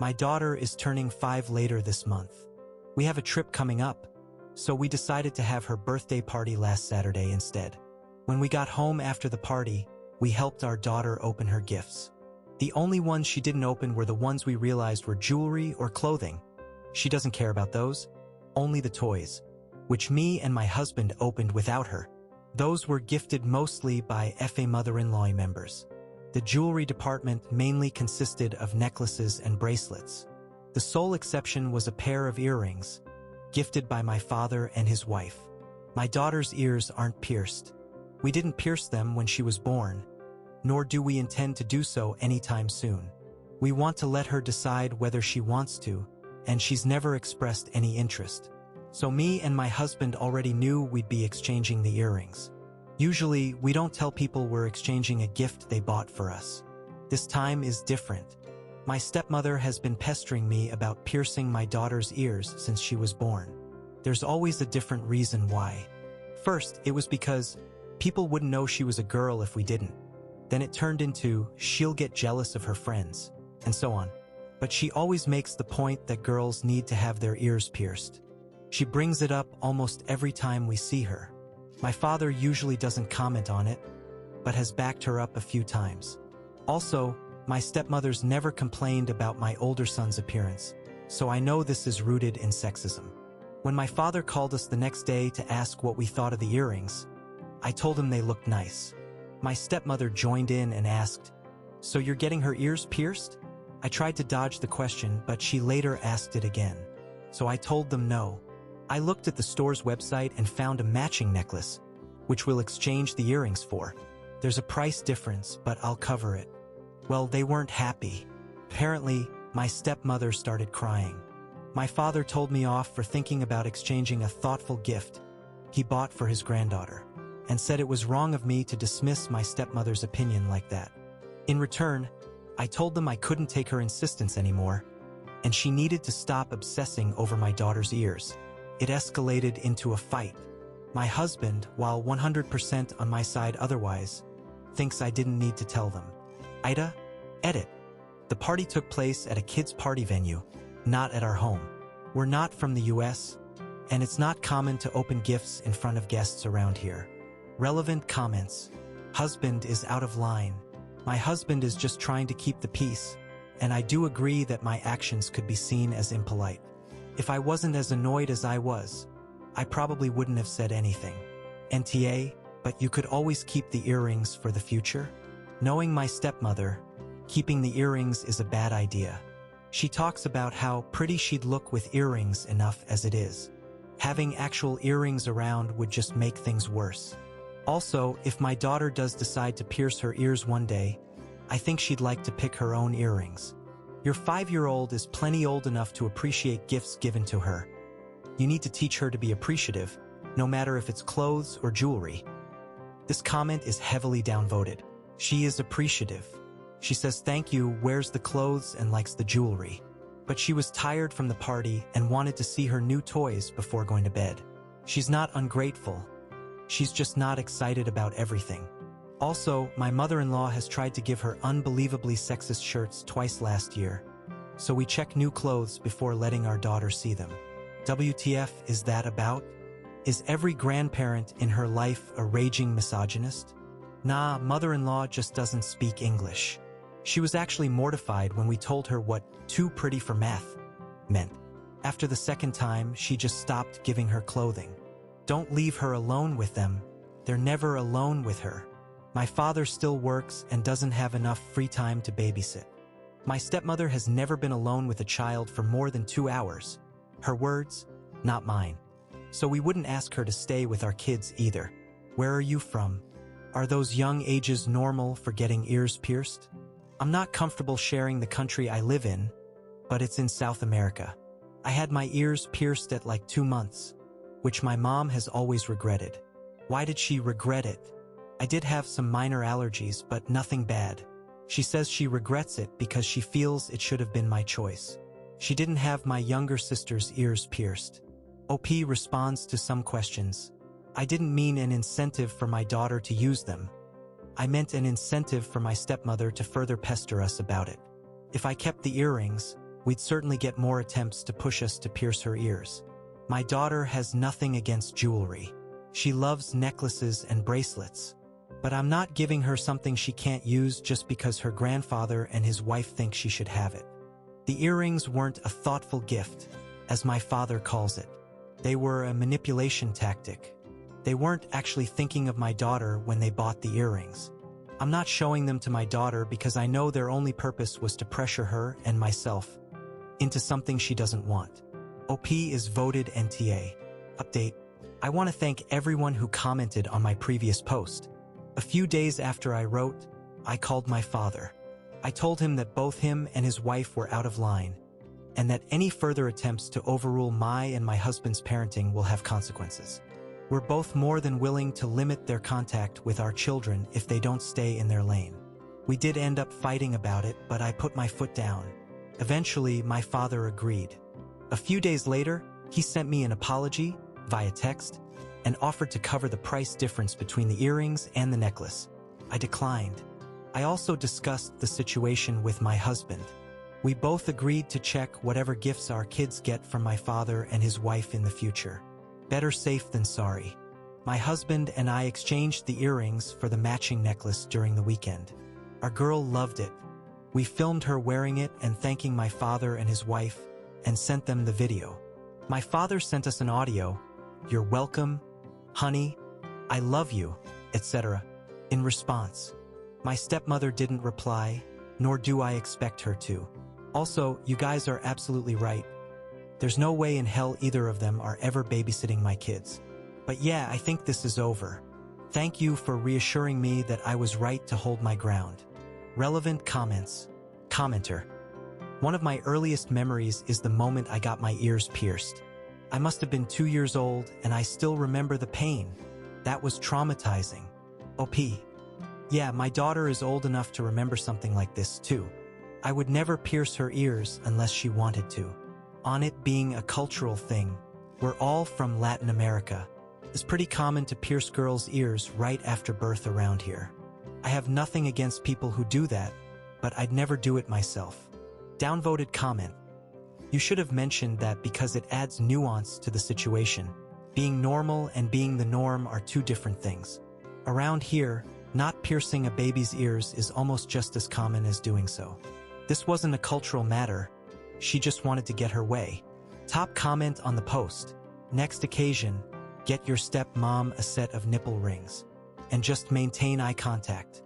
My daughter is turning 5 later this month. We have a trip coming up, so we decided to have her birthday party last Saturday instead. When we got home after the party, we helped our daughter open her gifts. The only ones she didn't open were the ones we realized were jewelry or clothing. She doesn't care about those, only the toys, which me and my husband opened without her. Those were gifted mostly by FA mother-in-law members. The jewelry department mainly consisted of necklaces and bracelets. The sole exception was a pair of earrings, gifted by my father and his wife. My daughter's ears aren't pierced. We didn't pierce them when she was born, nor do we intend to do so anytime soon. We want to let her decide whether she wants to, and she's never expressed any interest. So me and my husband already knew we'd be exchanging the earrings. Usually, we don't tell people we're exchanging a gift they bought for us. This time is different. My stepmother has been pestering me about piercing my daughter's ears since she was born. There's always a different reason why. First, it was because people wouldn't know she was a girl if we didn't. Then it turned into, she'll get jealous of her friends, and so on. But she always makes the point that girls need to have their ears pierced. She brings it up almost every time we see her. My father usually doesn't comment on it, but has backed her up a few times. Also, my stepmother's never complained about my older son's appearance, so I know this is rooted in sexism. When my father called us the next day to ask what we thought of the earrings, I told him they looked nice. My stepmother joined in and asked, "So you're getting her ears pierced?" I tried to dodge the question, but she later asked it again. So I told them no. I looked at the store's website and found a matching necklace, which we'll exchange the earrings for. There's a price difference, but I'll cover it. Well, they weren't happy. Apparently, my stepmother started crying. My father told me off for thinking about exchanging a thoughtful gift he bought for his granddaughter, and said it was wrong of me to dismiss my stepmother's opinion like that. In return, I told them I couldn't take her insistence anymore, and she needed to stop obsessing over my daughter's ears. It escalated into a fight. My husband, while 100% on my side otherwise, thinks I didn't need to tell them. Ida, edit. The party took place at a kids' party venue, not at our home. We're not from the US, and it's not common to open gifts in front of guests around here. Relevant comments. Husband is out of line. My husband is just trying to keep the peace, and I do agree that my actions could be seen as impolite. If I wasn't as annoyed as I was, I probably wouldn't have said anything. NTA, but you could always keep the earrings for the future? Knowing my stepmother, keeping the earrings is a bad idea. She talks about how pretty she'd look with earrings enough as it is. Having actual earrings around would just make things worse. Also, if my daughter does decide to pierce her ears one day, I think she'd like to pick her own earrings. Your 5-year-old is plenty old enough to appreciate gifts given to her. You need to teach her to be appreciative, no matter if it's clothes or jewelry. This comment is heavily downvoted. She is appreciative. She says thank you, wears the clothes, and likes the jewelry. But she was tired from the party and wanted to see her new toys before going to bed. She's not ungrateful. She's just not excited about everything. Also, my mother-in-law has tried to give her unbelievably sexist shirts twice last year, so we check new clothes before letting our daughter see them. WTF is that about? Is every grandparent in her life a raging misogynist? Nah, mother-in-law just doesn't speak English. She was actually mortified when we told her what "too pretty for math" meant. After the second time, she just stopped giving her clothing. Don't leave her alone with them. They're never alone with her. My father still works and doesn't have enough free time to babysit. My stepmother has never been alone with a child for more than 2 hours. Her words, not mine. So we wouldn't ask her to stay with our kids either. Where are you from? Are those young ages normal for getting ears pierced? I'm not comfortable sharing the country I live in, but it's in South America. I had my ears pierced at like 2 months, which my mom has always regretted. Why did she regret it? I did have some minor allergies, but nothing bad. She says she regrets it because she feels it should have been my choice. She didn't have my younger sister's ears pierced. OP responds to some questions. I didn't mean an incentive for my daughter to use them. I meant an incentive for my stepmother to further pester us about it. If I kept the earrings, we'd certainly get more attempts to push us to pierce her ears. My daughter has nothing against jewelry. She loves necklaces and bracelets. But I'm not giving her something she can't use just because her grandfather and his wife think she should have it. The earrings weren't a thoughtful gift, as my father calls it. They were a manipulation tactic. They weren't actually thinking of my daughter when they bought the earrings. I'm not showing them to my daughter because I know their only purpose was to pressure her and myself into something she doesn't want. OP is voted NTA. Update. I want to thank everyone who commented on my previous post. A few days after I wrote, I called my father. I told him that both him and his wife were out of line, and that any further attempts to overrule my and my husband's parenting will have consequences. We're both more than willing to limit their contact with our children if they don't stay in their lane. We did end up fighting about it, but I put my foot down. Eventually, my father agreed. A few days later, he sent me an apology via text and offered to cover the price difference between the earrings and the necklace. I declined. I also discussed the situation with my husband. We both agreed to check whatever gifts our kids get from my father and his wife in the future. Better safe than sorry. My husband and I exchanged the earrings for the matching necklace during the weekend. Our girl loved it. We filmed her wearing it and thanking my father and his wife and sent them the video. My father sent us an audio, "You're welcome, honey, I love you," etc. in response. My stepmother didn't reply, nor do I expect her to. Also, you guys are absolutely right. There's no way in hell either of them are ever babysitting my kids. But yeah, I think this is over. Thank you for reassuring me that I was right to hold my ground. Relevant comments. Commenter. One of my earliest memories is the moment I got my ears pierced. I must have been 2 years old, and I still remember the pain. That was traumatizing. OP. Yeah, my daughter is old enough to remember something like this too. I would never pierce her ears unless she wanted to. On it being a cultural thing, we're all from Latin America. It's pretty common to pierce girls' ears right after birth around here. I have nothing against people who do that, but I'd never do it myself. Downvoted comment. You should have mentioned that because it adds nuance to the situation. Being normal and being the norm are two different things. Around here, not piercing a baby's ears is almost just as common as doing so. This wasn't a cultural matter. She just wanted to get her way. Top comment on the post. Next occasion, get your stepmom a set of nipple rings. And just maintain eye contact.